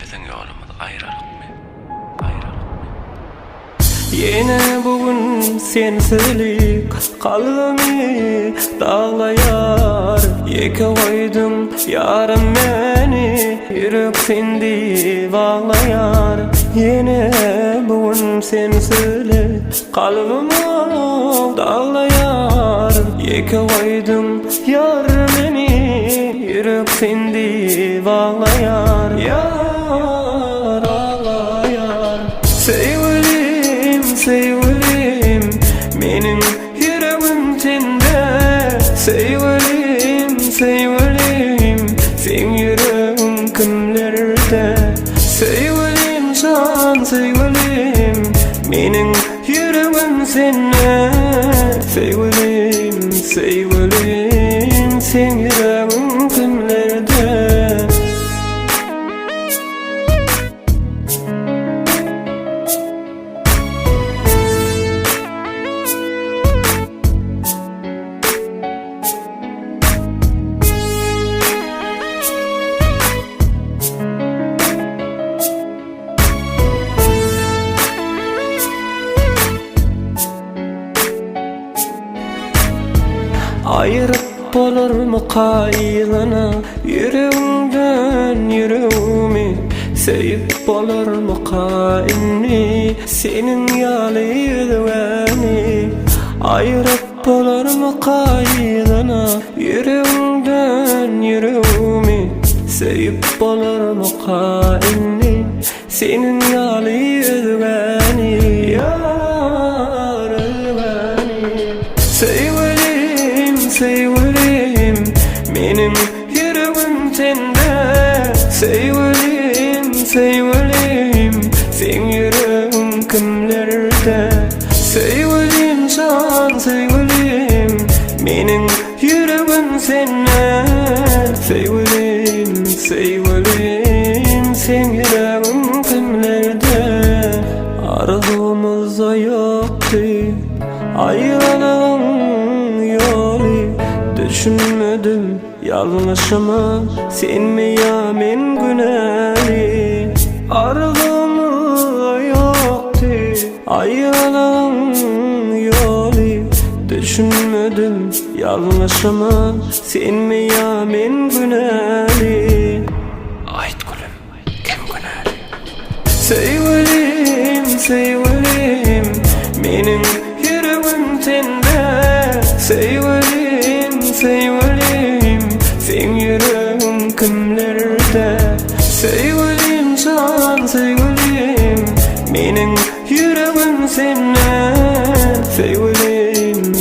Bizim yolumuz ayrılık mı? Yine bugün sensizlik kalbimi dağlayar. Yeke koydum yarım beni, yürek sendi bağlayar. Yine bugün sensizlik kalbimi dağlayar. Yeke koydum yarım beni, yürek sendi bağlayar. Yar ağlayar. Sevgilim, menin yüreğim sende. Sevgilim, sen yüreğin kimlerde? Sevgilim, sevgilim, menin yüreğim sende. Sevgilim, sen yüreğin kimlerde? Ayrıp olur mu kaylana, yüreğimden yüreğimi? Sevip olur mu kainni, senin yalıydı beni? Ayrıp olur mu kaylana, yüreğimden yüreğimi? Sevip olur mu kainni, senin yalıydı beni? Yar beni. Sevgilim, menin yüreğim sende. Sevgilim, sen yüreğin kimlerde? Sevgilim, menin yüreğim sende. Sevgilim, sen yüreğin kimlerde? Arzumuzda yoktu ayrılığın yolu. Düşünmedim yanlışımı, sen mi ya men günahı? Arzumuzda yoktu ayrılığın yolu. Düşünmedim yanlışımı, sen mi ya men günahı? Ayt gülüm, kim günahı? Sevgilim, menin yüreğim sende. Sevgilim, sen yüreğin kimlerde? Sevgilim, menin yüreğim sende. Sevgilim,